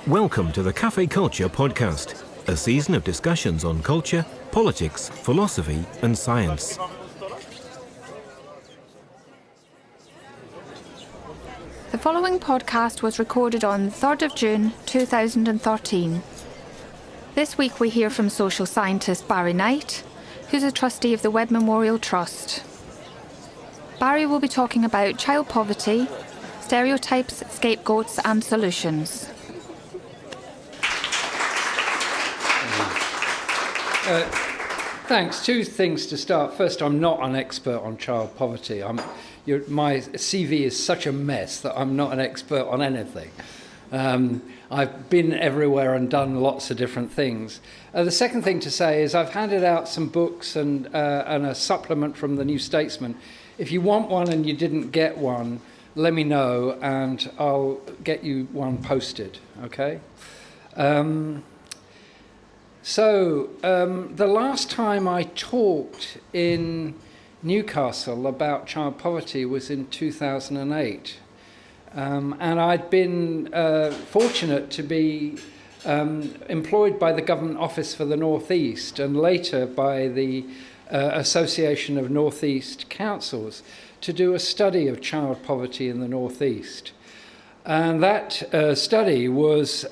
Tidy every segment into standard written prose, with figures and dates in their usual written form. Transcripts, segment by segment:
Welcome to the Cafe Culture podcast, a season of discussions on culture, politics, philosophy and science. The following podcast was recorded on 3rd of June 2013. This week we hear from social scientist Barry Knight, who's a trustee of the Webb Memorial Trust. Barry will be talking about child poverty, stereotypes, scapegoats and solutions. Thanks. Two things to start. First, I'm not an expert on child poverty. My CV is such a mess that I'm not an expert on anything. I've been everywhere and done lots of different things. The second thing to say is I've handed out some books and a supplement from the New Statesman. If you want one and you didn't get one, let me know and I'll get you one posted, okay? So the last time I talked in Newcastle about child poverty was in 2008. And I'd been fortunate to be employed by the Government Office for the North East and later by the Association of North East Councils to do a study of child poverty in the North East. And that study was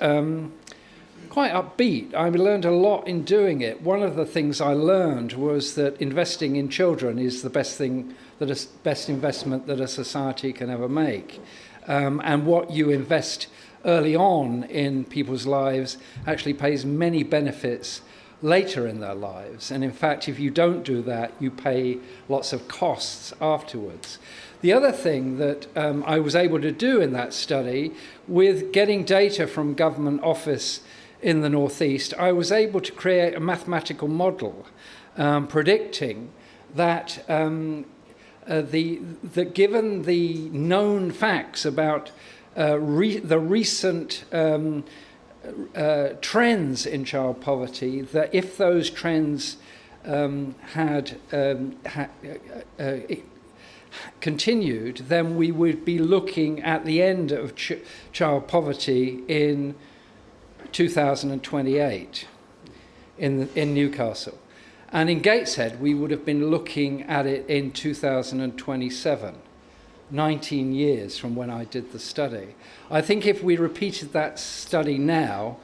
quite upbeat. I learned a lot in doing it. One of the things I learned was that investing in children is the best investment that a society can ever make. And what you invest early on in people's lives actually pays many benefits later in their lives. And in fact, if you don't do that, you pay lots of costs afterwards. The other thing that I was able to do in that study, with getting data from Government Office in the Northeast, I was able to create a mathematical model predicting that that given the known facts about the recent trends in child poverty, that if those trends had continued, then we would be looking at the end of child poverty in 2028 in Newcastle. And in Gateshead, we would have been looking at it in 2027, 19 years from when I did the study. I think if we repeated that study now,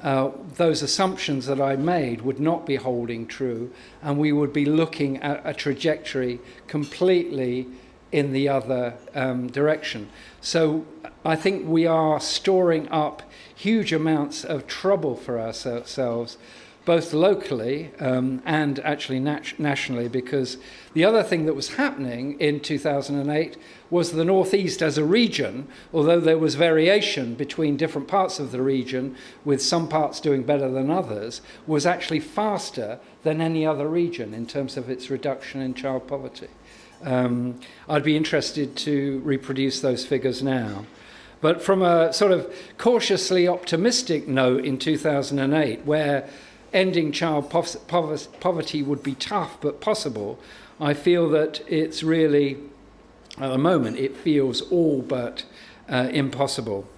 those assumptions that I made would not be holding true, and we would be looking at a trajectory completely in the other direction. So I think we are storing up huge amounts of trouble for ourselves, both locally and actually nationally, because the other thing that was happening in 2008 was the Northeast as a region, although there was variation between different parts of the region, with some parts doing better than others, was actually faster than any other region in terms of its reduction in child poverty. I'd be interested to reproduce those figures now. But from a sort of cautiously optimistic note in 2008, where ending child poverty would be tough but possible, I feel that it's really, at the moment, it feels all but impossible.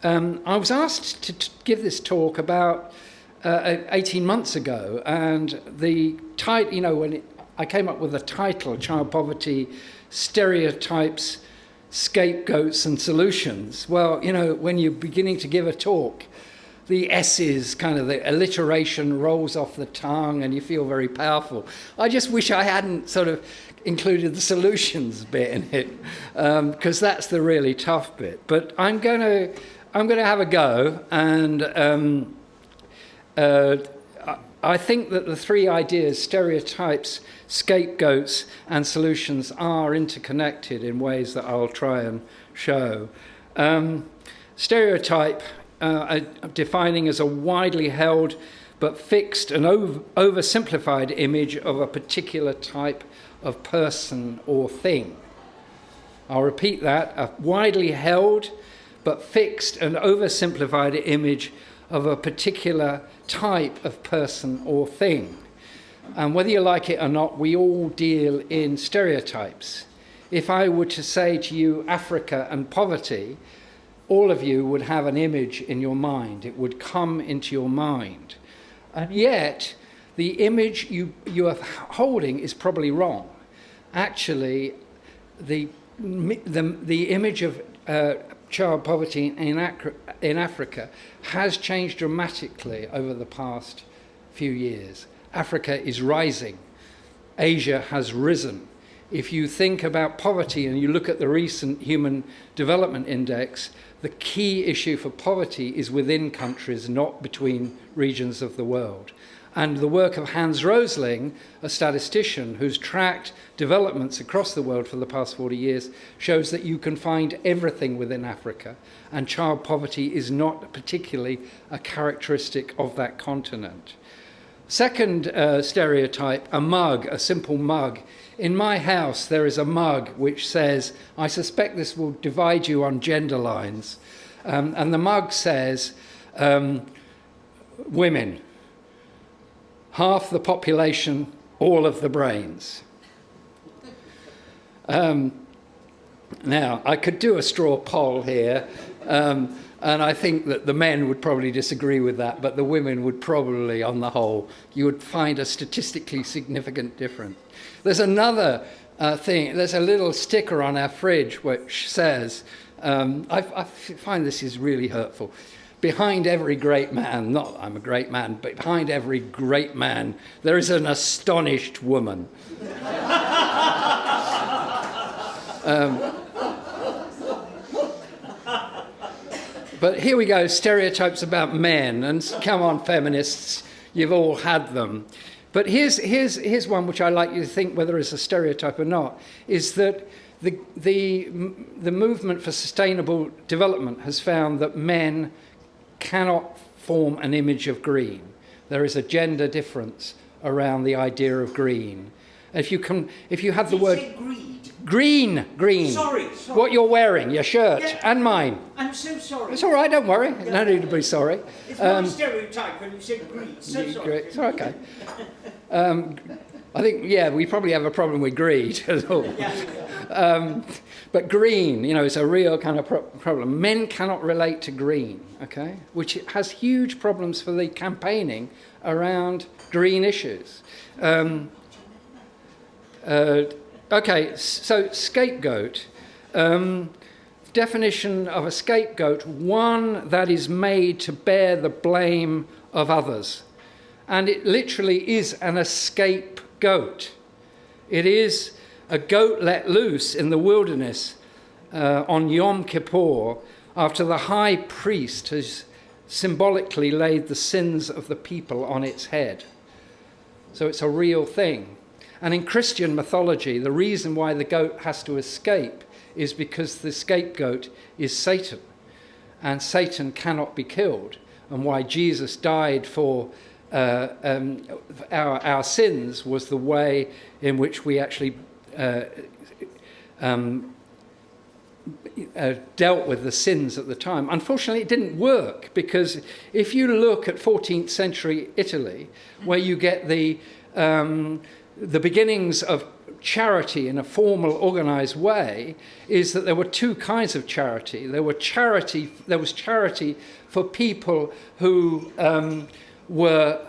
I was asked to give this talk about 18 months ago, and the title, when I came up with the title, Child Poverty, Stereotypes, Scapegoats and Solutions. Well, when you're beginning to give a talk, the S's, kind of the alliteration rolls off the tongue and you feel very powerful. I just wish I hadn't sort of included the solutions bit in it, because that's the really tough bit. But I'm going to have a go, and I think that the three ideas, stereotypes, scapegoats, and solutions, are interconnected in ways that I'll try and show. Stereotype, defining as a widely held but fixed and oversimplified image of a particular type of person or thing. I'll repeat that, a widely held but fixed and oversimplified image of a particular type of person or thing. And whether you like it or not, we all deal in stereotypes. If I were to say to you Africa and poverty, all of you would have an image in your mind. It would come into your mind. And yet, the image you are holding is probably wrong. Actually, the image of child poverty in Africa has changed dramatically over the past few years. Africa is rising. Asia has risen. If you think about poverty and you look at the recent Human Development Index, the key issue for poverty is within countries, not between regions of the world. And the work of Hans Rosling, a statistician who's tracked developments across the world for the past 40 years, shows that you can find everything within Africa, and child poverty is not particularly a characteristic of that continent. Second stereotype, a mug, a simple mug. In my house, there is a mug which says, I suspect this will divide you on gender lines, and the mug says, women. Half the population, all of the brains. Now, I could do a straw poll here, and I think that the men would probably disagree with that, but the women would probably, on the whole, you would find a statistically significant difference. There's another thing, there's a little sticker on our fridge which says, I find this is really hurtful. Behind every great man, not I'm a great man, but behind every great man, there is an astonished woman. But here we go, stereotypes about men, and come on, feminists, you've all had them. But here's one which I like you to think whether it's a stereotype or not, is that the movement for sustainable development has found that men cannot form an image of green. There is a gender difference around the idea of green. If you have the word green. Sorry. What you're wearing, your shirt, Yeah. and mine. I'm so sorry. It's all right, don't worry. No need to be sorry. It's not a stereotype when you said green. So sorry. It's okay. I think, we probably have a problem with greed as well. But green, is a real kind of problem. Men cannot relate to green, okay, which has huge problems for the campaigning around green issues. Okay, so scapegoat. Definition of a scapegoat, one that is made to bear the blame of others. And it literally is an escapegoat. It is a goat let loose in the wilderness on Yom Kippur after the high priest has symbolically laid the sins of the people on its head. So it's a real thing. And in Christian mythology, the reason why the goat has to escape is because the scapegoat is Satan, and Satan cannot be killed, and why Jesus died for our sins was the way in which we actually dealt with the sins at the time. Unfortunately, it didn't work, because if you look at 14th century Italy, where you get the beginnings of charity in a formal, organized way, is that there were two kinds of charity. There was charity for people who were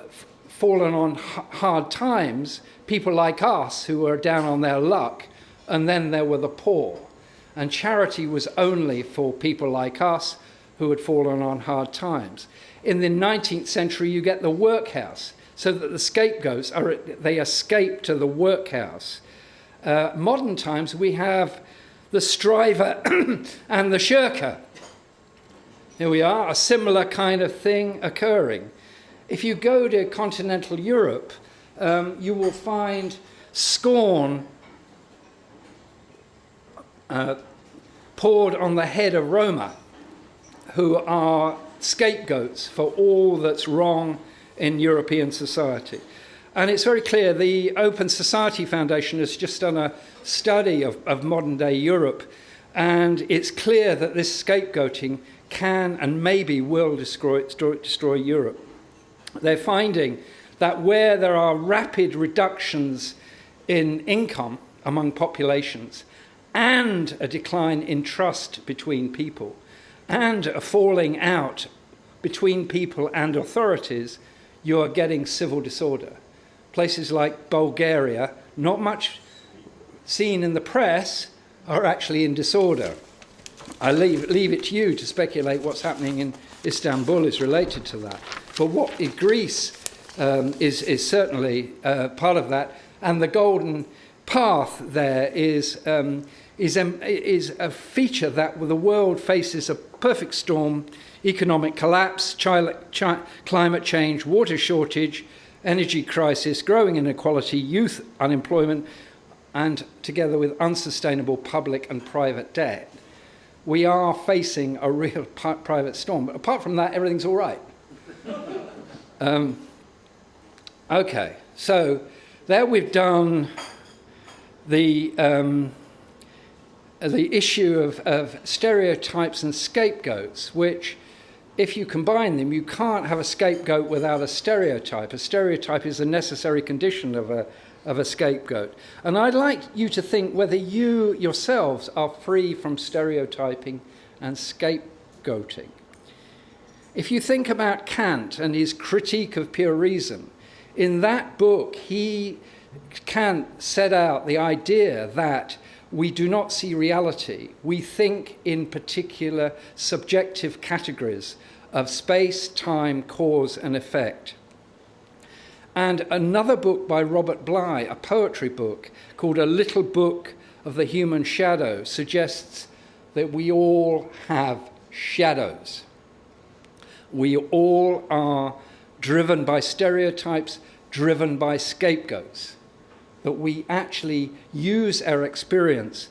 fallen on hard times, people like us who were down on their luck, and then there were the poor. And charity was only for people like us who had fallen on hard times. In the 19th century, you get the workhouse, so that the scapegoats, they escape to the workhouse. Modern times, we have the striver and the shirker. Here we are, a similar kind of thing occurring. If you go to continental Europe, you will find scorn poured on the head of Roma, who are scapegoats for all that's wrong in European society. And it's very clear, the Open Society Foundation has just done a study of modern-day Europe, and it's clear that this scapegoating can and maybe will destroy Europe. They're finding that where there are rapid reductions in income among populations and a decline in trust between people, and a falling out between people and authorities, you're getting civil disorder. Places like Bulgaria, not much seen in the press, are actually in disorder. I leave it to you to speculate what's happening in Istanbul is related to that. But what in Greece is certainly part of that, and the golden path there is a feature that the world faces a perfect storm: economic collapse, climate change, water shortage, energy crisis, growing inequality, youth unemployment, and together with unsustainable public and private debt. We are facing a real private storm. But apart from that, everything's all right. Okay, so there we've done the issue of stereotypes and scapegoats, which, if you combine them, you can't have a scapegoat without a stereotype. A stereotype is a necessary condition of a scapegoat. And I'd like you to think whether you yourselves are free from stereotyping and scapegoating. If you think about Kant and his critique of pure reason, in that book, Kant set out the idea that we do not see reality. We think in particular subjective categories of space, time, cause, and effect. And another book by Robert Bly, a poetry book called A Little Book of the Human Shadow, suggests that we all have shadows. We all are driven by stereotypes, driven by scapegoats. That we actually use our experience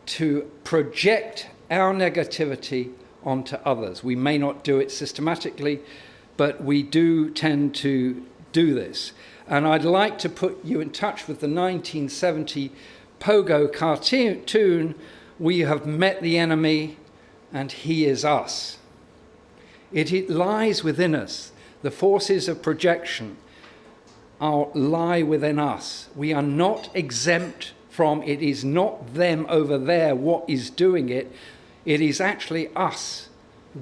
to project our negativity onto others. We may not do it systematically, but we do tend to do this. And I'd like to put you in touch with the 1970 Pogo cartoon, "We have met the enemy and he is us." It lies within us. The forces of projection lie within us. We are not exempt from it. Is not them over there what is doing it. It is actually us.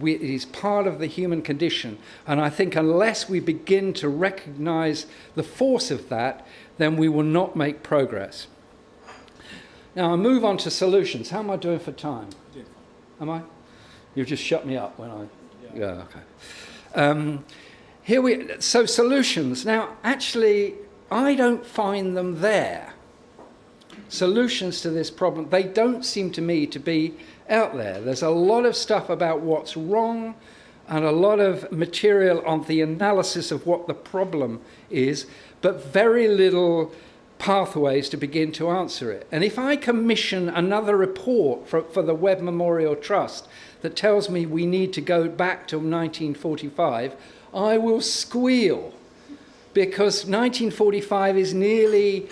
It is part of the human condition. And I think unless we begin to recognize the force of that, then we will not make progress. Now I'll move on to solutions. How am I doing for time? Am I? You've just shut me up when I... Yeah, okay. So solutions. Now, actually, I don't find them there. Solutions to this problem, they don't seem to me to be out there. There's a lot of stuff about what's wrong and a lot of material on the analysis of what the problem is, but very little pathways to begin to answer it. And if I commission another report for the Webb Memorial Trust that tells me we need to go back to 1945, I will squeal, because 1945 is nearly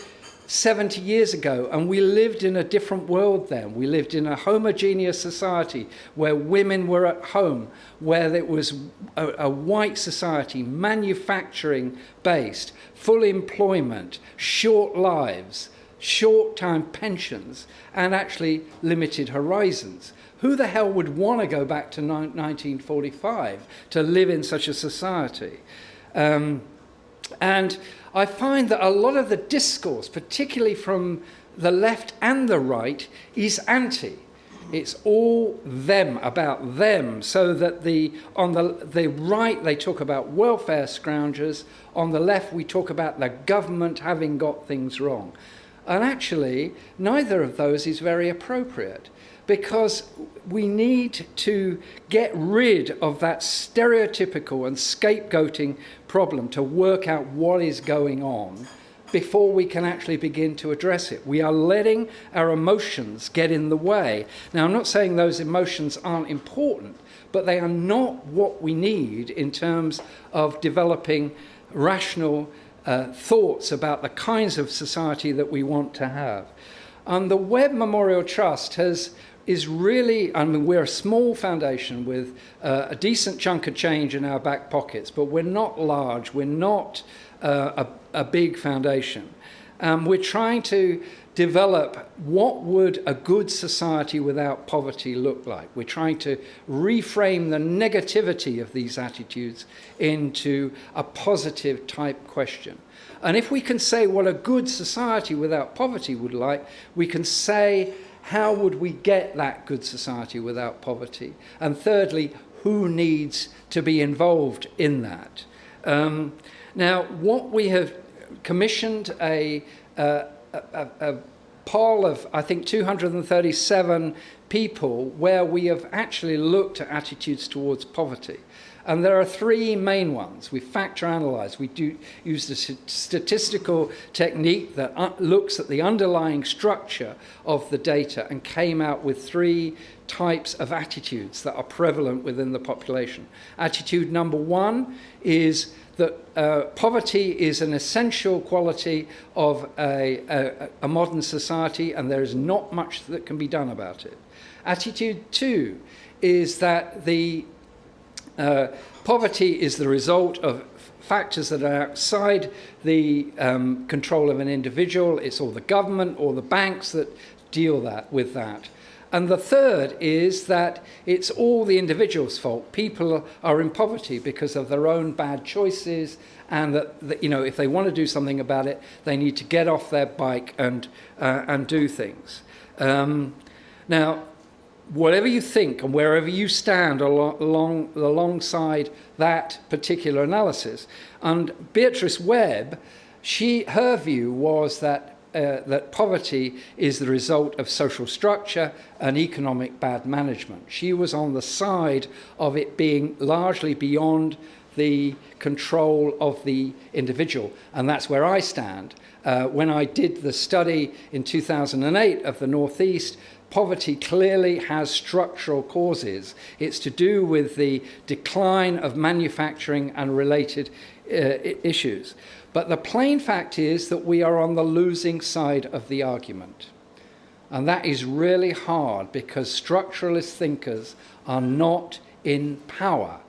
70 years ago, and we lived in a different world then. We lived in a homogeneous society where women were at home, where it was a white society, manufacturing based, full employment, short lives, short-time pensions, and actually limited horizons. Who the hell would want to go back to 1945 to live in such a society? And I find that a lot of the discourse, particularly from the left and the right, is anti. It's all them, about them, so that on the right they talk about welfare scroungers, on the left we talk about the government having got things wrong. And actually, neither of those is very appropriate, because we need to get rid of that stereotypical and scapegoating problem to work out what is going on before we can actually begin to address it. We are letting our emotions get in the way. Now, I'm not saying those emotions aren't important, but they are not what we need in terms of developing rational thoughts about the kinds of society that we want to have. And the Webb Memorial Trust is really, I mean, we're a small foundation with a decent chunk of change in our back pockets, but we're not large, we're not a big foundation. We're trying to develop what would a good society without poverty look like. We're trying to reframe the negativity of these attitudes into a positive type question. And if we can say what a good society without poverty would like, we can say, how would we get that good society without poverty? And thirdly, who needs to be involved in that? Now, what we have commissioned a poll of, I think, 237 people where we have actually looked at attitudes towards poverty. And there are three main ones. We factor analyze. We do use the statistical technique that looks at the underlying structure of the data and came out with three types of attitudes that are prevalent within the population. Attitude number one is that poverty is an essential quality of a modern society, and there is not much that can be done about it. Attitude two is that the poverty is the result of factors that are outside the control of an individual. It's all the government or the banks that deal with that. And the third is that it's all the individual's fault. People are in poverty because of their own bad choices, and that if they want to do something about it, they need to get off their bike and do things. Now, whatever you think and wherever you stand alongside that particular analysis, and Beatrice Webb, her view was that poverty is the result of social structure and economic bad management. She was on the side of it being largely beyond the control of the individual, and that's where I stand. When I did the study in 2008 of the Northeast, poverty clearly has structural causes. It's to do with the decline of manufacturing and related issues. But the plain fact is that we are on the losing side of the argument. And that is really hard because structuralist thinkers are not in power.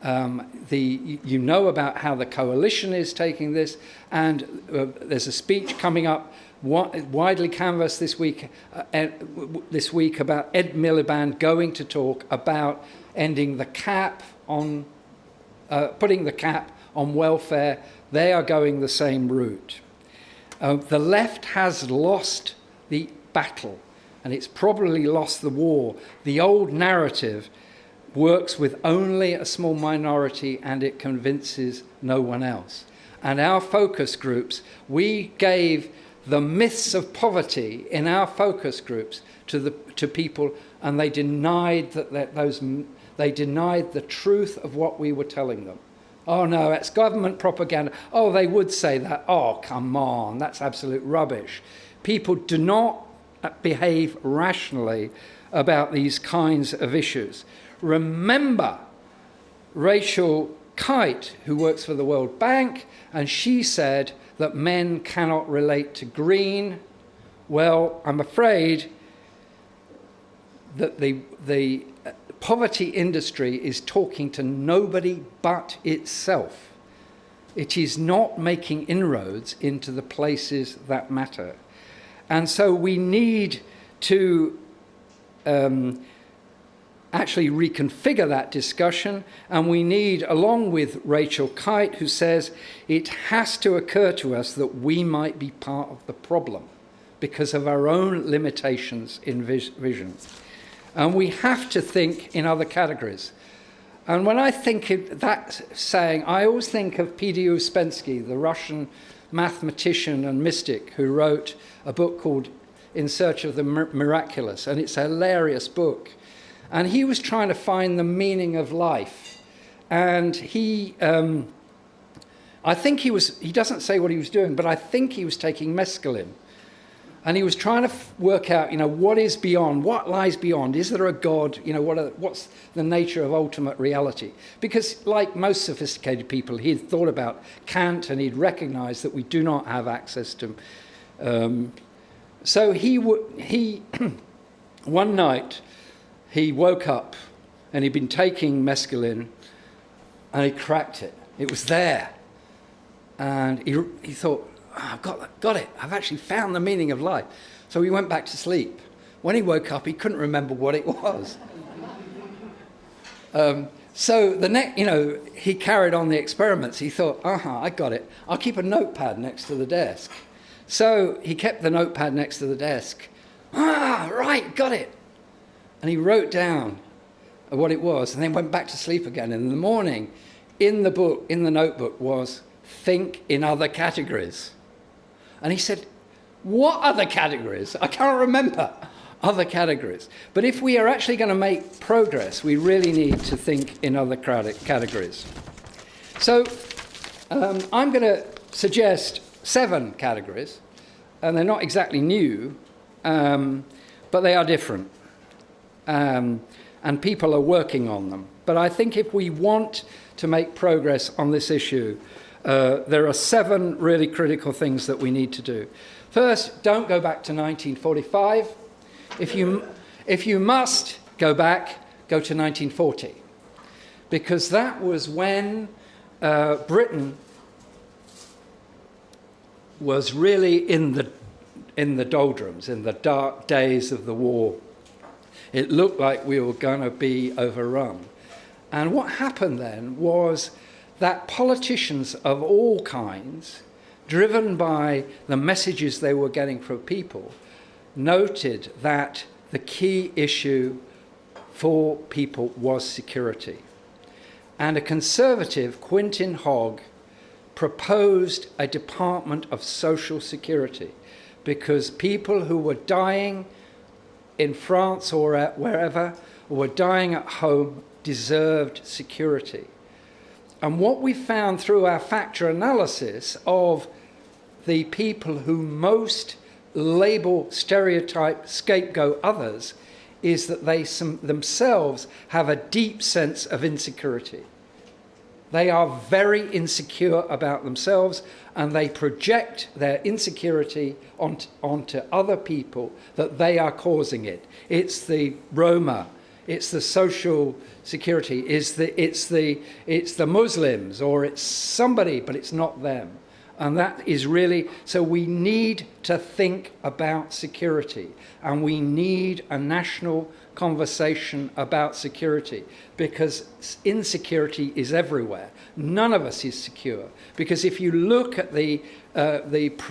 You know about how the coalition is taking this, and there's a speech coming up widely canvassed this week about Ed Miliband going to talk about ending the cap on, putting the cap on welfare. They are going the same route. The left has lost the battle, and it's probably lost the war. The old narrative works with only a small minority, and it convinces no one else. And our focus groups, we gave the myths of poverty in our focus groups to people, and they denied they denied the truth of what we were telling them. Oh no, it's government propaganda. Oh, they would say that. Oh, come on, that's absolute rubbish. People do not behave rationally about these kinds of issues. Remember Rachel Kite, who works for the World Bank, and she said that men cannot relate to green. Well, I'm afraid that the poverty industry is talking to nobody but itself. It is not making inroads into the places that matter. And so we need to actually reconfigure that discussion, and we need, along with Rachel Kite, who says it has to occur to us that we might be part of the problem because of our own limitations in vision. And we have to think in other categories. And when I think of that saying, I always think of P.D. Uspensky, the Russian mathematician and mystic who wrote a book called In Search of the Miraculous, and it's a hilarious book. And he was trying to find the meaning of life. And he doesn't say what he was doing, but I think he was taking mescaline. And he was trying to work out, what is beyond, what lies beyond? Is there a God? What's the nature of ultimate reality? Because like most sophisticated people, he'd thought about Kant, and he'd recognized that we do not have access to so he one night, he woke up, and he'd been taking mescaline, and he cracked it. It was there. And he thought, "Oh, I've got it. I've actually found the meaning of life." So he went back to sleep. When he woke up, he couldn't remember what it was. So he carried on the experiments. He thought, I got it. I'll keep a notepad next to the desk. So he kept the notepad next to the desk. Right, got it. And he wrote down what it was and then went back to sleep again. And in the morning, in the notebook was think in other categories. And he said, what other categories? I can't remember. Other categories. But if we are actually going to make progress, we really need to think in other categories. So I'm going to suggest 7 categories, and they're not exactly new, but they are different. And people are working on them. But I think if we want to make progress on this issue, there are 7 really critical things that we need to do. First, don't go back to 1945. If you must go back, go to 1940, because that was when Britain was really in the doldrums, in the dark days of the war. It looked like we were going to be overrun. And what happened then was that politicians of all kinds, driven by the messages they were getting from people, noted that the key issue for people was security. And a conservative, Quentin Hogg, proposed a Department of Social Security because people who were dying in France or wherever, or were dying at home, deserved security. And what we found through our factor analysis of the people who most label, stereotype, scapegoat others is that they themselves have a deep sense of insecurity. They are very insecure about themselves, and they project their insecurity onto other people, that they are causing it. It's the Roma, it's the social security, it's the Muslims, or it's somebody, but it's not them. And that is really, so we need to think about security, and we need a national conversation about security, because insecurity is everywhere. None of us is secure, because if you look at the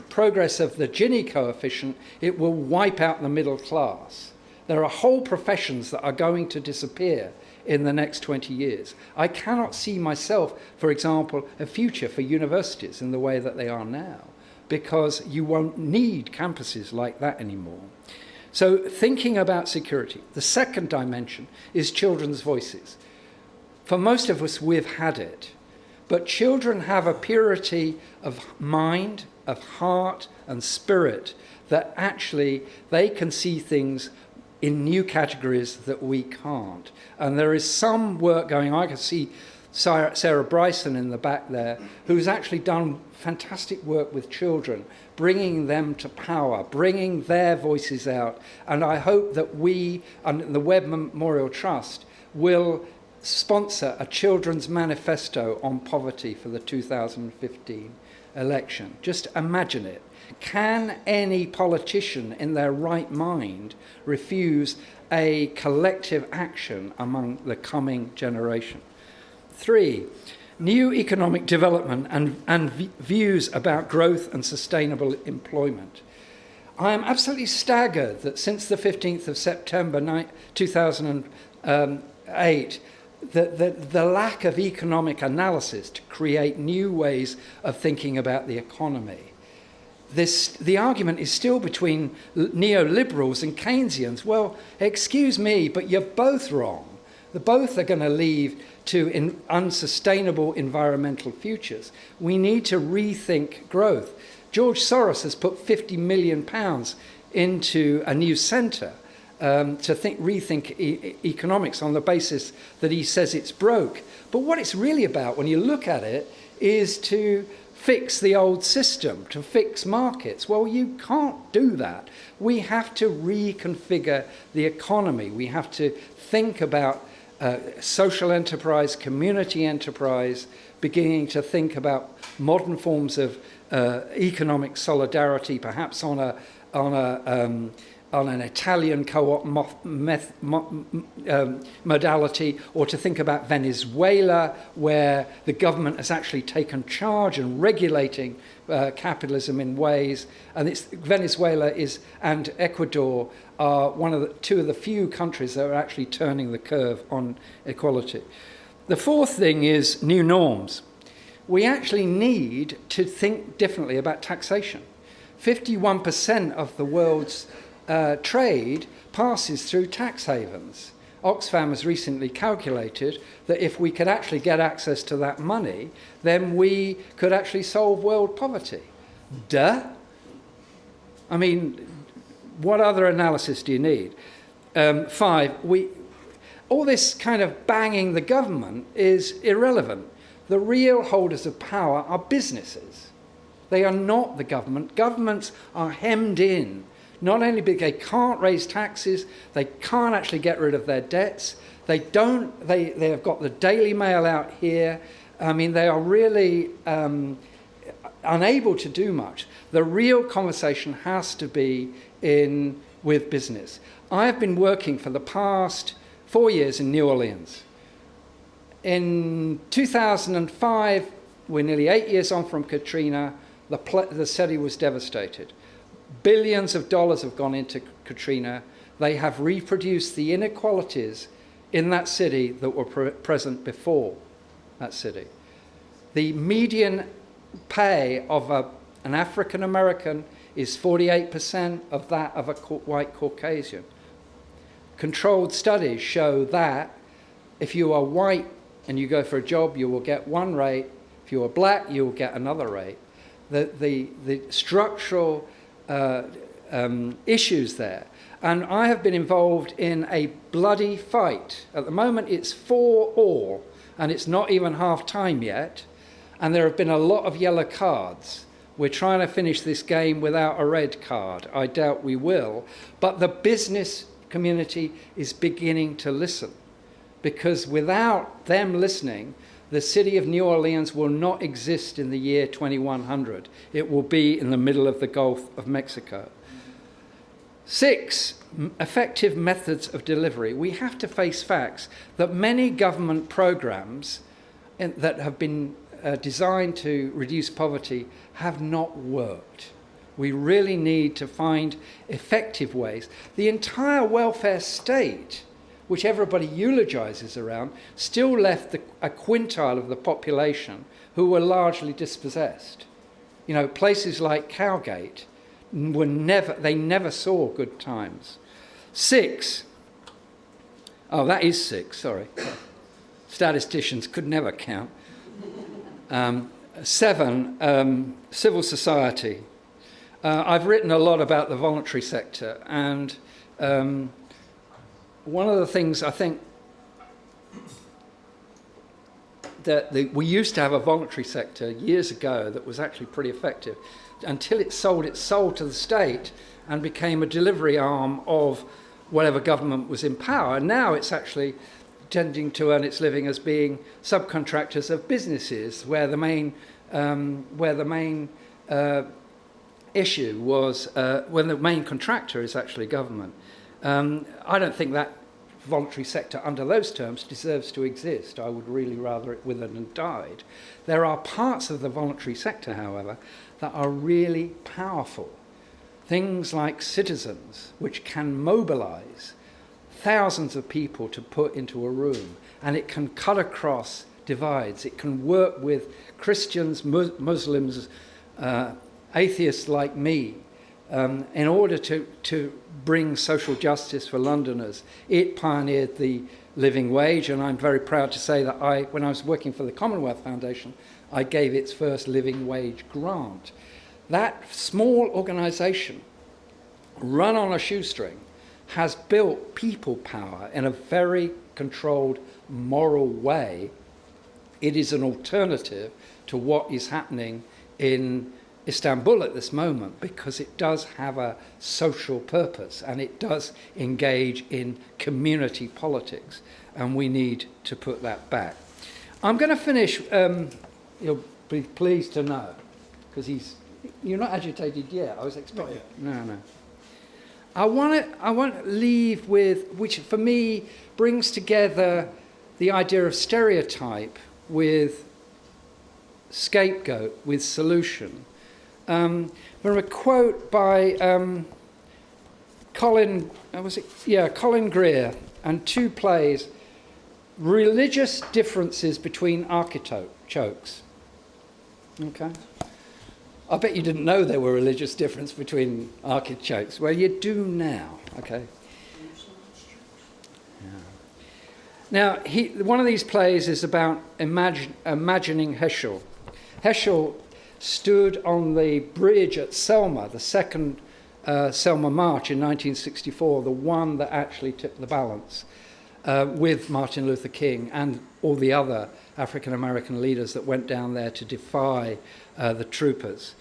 progress of the Gini coefficient, it will wipe out the middle class. There are whole professions that are going to disappear in the next 20 years. I cannot see myself, for example, a future for universities in the way that they are now, because you won't need campuses like that anymore. So thinking about security. The second dimension is children's voices. For most of us, we've had it, but children have a purity of mind, of heart and spirit, that actually they can see things in new categories that we can't. And there is some work going on. I can see Sarah Bryson in the back there, who's actually done fantastic work with children, bringing them to power, bringing their voices out. And I hope that we, and the Webb Memorial Trust, will sponsor a children's manifesto on poverty for the 2015 election. Just imagine it. Can any politician in their right mind refuse a collective action among the coming generation? 3, new economic development and views about growth and sustainable employment. I am absolutely staggered that since the 15th of September 2008, the lack of economic analysis to create new ways of thinking about the economy. The argument is still between neoliberals and Keynesians. Well, excuse me, but you're both wrong. Both are going to lead to unsustainable environmental futures. We need to rethink growth. George Soros has put £50 million into a new centre to rethink economics on the basis that he says it's broke. But what it's really about, when you look at it, is to fix the old system, to fix markets. Well, you can't do that. We have to reconfigure the economy. We have to think about social enterprise, community enterprise, beginning to think about modern forms of economic solidarity, perhaps on an Italian co-op modality, or to think about Venezuela, where the government has actually taken charge and regulating capitalism in ways, and Venezuela and Ecuador are two of the few countries that are actually turning the curve on equality. The fourth thing is new norms. We actually need to think differently about taxation. 51% of the world's trade passes through tax havens. Oxfam has recently calculated that if we could actually get access to that money, then we could actually solve world poverty. Duh. I mean, what other analysis do you need? 5, all this kind of banging the government is irrelevant. The real holders of power are businesses. They are not the government. Governments are hemmed in, not only because they can't raise taxes, they can't actually get rid of their debts, they have got the Daily Mail out here. I mean, they are really unable to do much. The real conversation has to be with business. I have been working for the past 4 years in New Orleans. In 2005, we're nearly 8 years on from Katrina, the city was devastated. Billions of dollars have gone into Katrina. They have reproduced the inequalities in that city that were present before that city. The median pay of an African American is 48% of that of a white Caucasian. Controlled studies show that if you are white and you go for a job, you will get one rate. If you are black, you will get another rate. The structural issues there. And I have been involved in a bloody fight. At the moment, it's 4-4, and it's not even half time yet. And there have been a lot of yellow cards. We're trying to finish this game without a red card. I doubt we will. But the business community is beginning to listen, because without them listening, the city of New Orleans will not exist in the year 2100. It will be in the middle of the Gulf of Mexico. 6, effective methods of delivery. We have to face facts that many government programs that have been designed to reduce poverty have not worked. We really need to find effective ways. The entire welfare state, which everybody eulogizes around, still left a quintile of the population who were largely dispossessed. You know, places like Cowgate they never saw good times. 6, oh, that is 6, sorry. Statisticians could never count. 7, civil society. I've written a lot about the voluntary sector, and one of the things I think that we used to have a voluntary sector years ago that was actually pretty effective, until it sold its soul to the state and became a delivery arm of whatever government was in power. And now it's actually tending to earn its living as being subcontractors of businesses, where the main issue was when the main contractor is actually government. I don't think that voluntary sector under those terms deserves to exist. I would really rather it withered and died. There are parts of the voluntary sector, however, that are really powerful. Things like citizens, which can mobilize thousands of people to put into a room, and it can cut across divides. It can work with Christians, Muslims, atheists like me, in order to bring social justice for Londoners. It pioneered the living wage, and I'm very proud to say that when I was working for the Commonwealth Foundation, I gave its first living wage grant. That small organisation, run on a shoestring, has built people power in a very controlled, moral way. It is an alternative to what is happening in Istanbul at this moment because it does have a social purpose and it does engage in community politics, and we need to put that back. I'm going to finish, you'll be pleased to know, because you're not agitated yet, I was expecting. No. I want to leave with, which for me brings together the idea of stereotype with scapegoat, with solution. From a quote by Colin Greer, and two plays, Religious Differences Between Artichokes. Okay. I bet you didn't know there were religious differences between artichokes. Well, you do now, okay? Yeah. Now, one of these plays is about imagining Heschel. Heschel stood on the bridge at Selma, the second Selma March in 1964, the one that actually tipped the balance, with Martin Luther King and all the other African-American leaders that went down there to defy the troopers.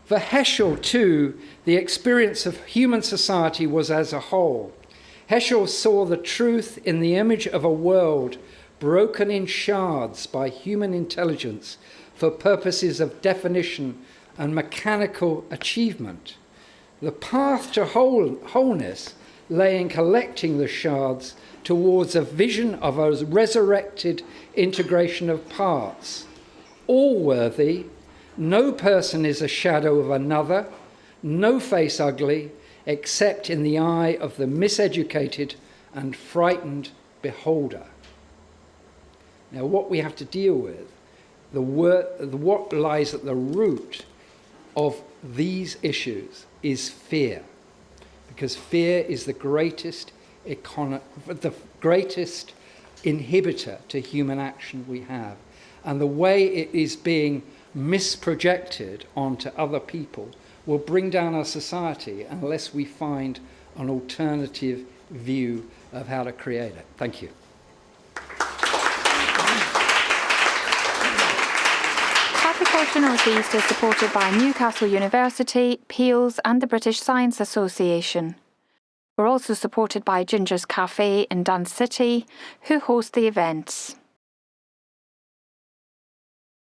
For Heschel, too, the experience of human society was as a whole. Heschel saw the truth in the image of a world broken in shards by human intelligence for purposes of definition and mechanical achievement. The path to wholeness lay in collecting the shards towards a vision of a resurrected integration of parts, all worthy. No person is a shadow of another, no face ugly, except in the eye of the miseducated and frightened beholder. Now, what we have to deal with, what lies at the root of these issues is fear, because fear is the greatest inhibitor to human action we have. And the way it is being misprojected onto other people will bring down our society unless we find an alternative view of how to create it. Thank you. Agriculture North East is supported by Newcastle University, Peels and the British Science Association. We're also supported by Ginger's Cafe in Dance City, who host the events.